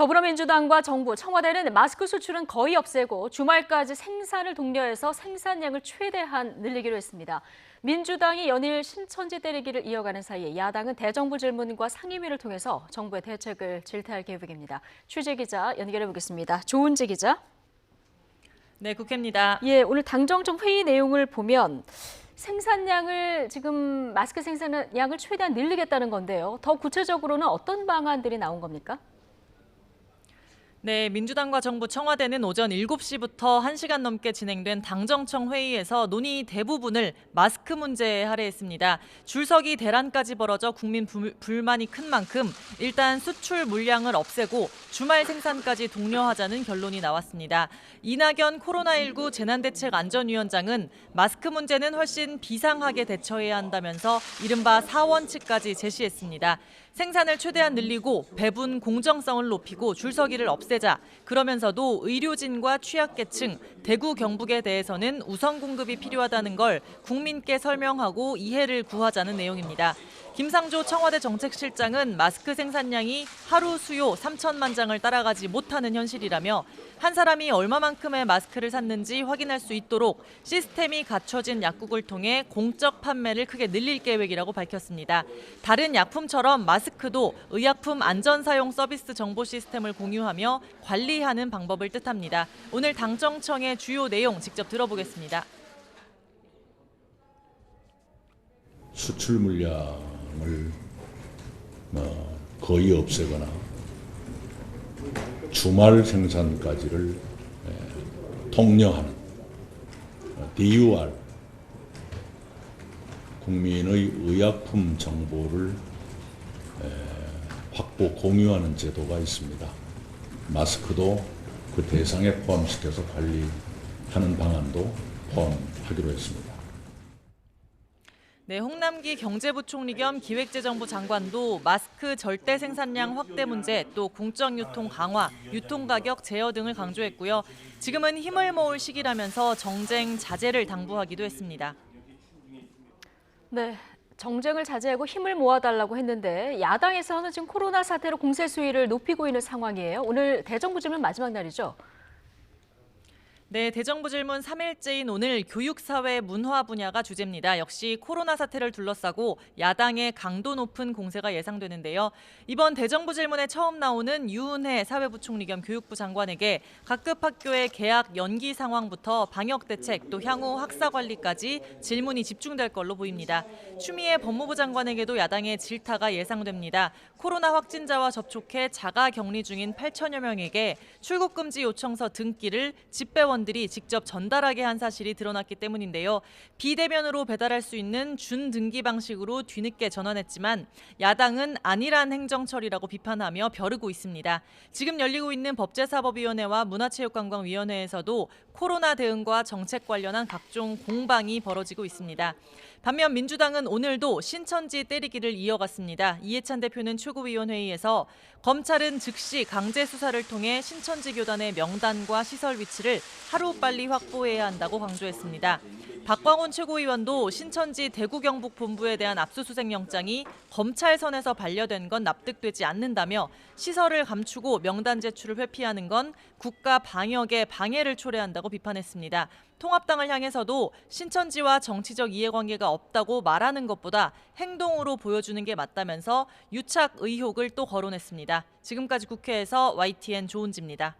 더불어민주당과 정부, 청와대는 마스크 수출은 거의 없애고 주말까지 생산을 독려해서 생산량을 최대한 늘리기로 했습니다. 민주당이 연일 신천지 때리기를 이어가는 사이에 야당은 대정부 질문과 상임위를 통해서 정부의 대책을 질타할 계획입니다. 취재 기자 연결해 보겠습니다. 조은지 기자. 네, 국회입니다. 오늘 당정청 회의 내용을 보면 생산량을 지금 마스크 생산량을 최대한 늘리겠다는 건데요. 더 구체적으로는 어떤 방안들이 나온 겁니까? 네, 민주당과 정부, 청와대는 오전 7시부터 1시간 넘게 진행된 당정청 회의에서 논의 대부분을 마스크 문제에 할애했습니다. 줄서기 대란까지 벌어져 국민 불만이 큰 만큼 일단 수출 물량을 없애고 주말 생산까지 독려하자는 결론이 나왔습니다. 이낙연 코로나19 재난대책안전위원장은 마스크 문제는 훨씬 비상하게 대처해야 한다면서 이른바 4원칙까지 제시했습니다. 생산을 최대한 늘리고 배분 공정성을 높이고 줄서기를 없애자. 그러면서도 의료진과 취약계층, 대구 경북에 대해서는 우선 공급이 필요하다는 걸 국민께 설명하고 이해를 구하자는 내용입니다. 김상조 청와대 정책실장은 마스크 생산량이 하루 수요 3천만 장을 따라가지 못하는 현실이라며 한 사람이 얼마만큼의 마스크를 샀는지 확인할 수 있도록 시스템이 갖춰진 약국을 통해 공적 판매를 크게 늘릴 계획이라고 밝혔습니다. 다른 약품처럼 마스크도 의약품 안전사용 서비스 정보 시스템을 공유하며 관리하는 방법을 뜻합니다. 오늘 당정청의 주요 내용 직접 들어보겠습니다. 수출 물량을 거의 없애거나 주말 생산까지를 독려하는 DUR, 국민의 의약품 정보를 확보 공유하는 제도가 있습니다. 마스크도 그 대상에 포함시켜서 관리하는 방안도 포함하기로 했습니다. 네, 홍남기 경제부총리 겸 기획재정부 장관도 마스크 절대 생산량 확대 문제, 또 공적 유통 강화, 유통 가격 제어 등을 강조했고요. 지금은 힘을 모을 시기라면서 정쟁 자제를 당부하기도 했습니다. 네, 정쟁을 자제하고 힘을 모아달라고 했는데 야당에서는 지금 코로나 사태로 공세 수위를 높이고 있는 상황이에요. 오늘 대정부 질문 마지막 날이죠. 네, 대정부 질문 3일째인 오늘 교육사회 문화 분야가 주제입니다. 역시 코로나 사태를 둘러싸고 야당의 강도 높은 공세가 예상되는데요. 이번 대정부 질문에 처음 나오는 유은혜 사회부총리 겸 교육부 장관에게 각급 학교의 개학 연기 상황부터 방역 대책 또 향후 학사 관리까지 질문이 집중될 걸로 보입니다. 추미애 법무부 장관에게도 야당의 질타가 예상됩니다. 코로나 확진자와 접촉해 자가 격리 중인 8천여 명에게 출국 금지 요청서 등기를 집배원들이 직접 전달하게 한 사실이 드러났기 때문인데요. 비대면으로 배달할 수 있는 준등기 방식으로 뒤늦게 전환했지만 야당은 안일한 행정처리라고 비판하며 벼르고 있습니다. 지금 열리고 있는 법제사법위원회와 문화체육관광위원회에서도 코로나 대응과 정책 관련한 각종 공방이 벌어지고 있습니다. 반면 민주당은 오늘도 신천지 때리기를 이어갔습니다. 이해찬 대표는 최고위원회의에서 검찰은 즉시 강제 수사를 통해 신천지 교단의 명단과 시설 위치를 하루빨리 확보해야 한다고 강조했습니다. 박광훈 최고위원도 신천지 대구 경북 본부에 대한 압수수색 영장이 검찰 선에서 반려된 건 납득되지 않는다며 시설을 감추고 명단 제출을 회피하는 건 국가 방역에 방해를 초래한다고 비판했습니다. 통합당을 향해서도 신천지와 정치적 이해관계가 없다고 말하는 것보다 행동으로 보여주는 게 맞다면서 유착 의혹을 또 거론했습니다. 지금까지 국회에서 YTN 조은지입니다.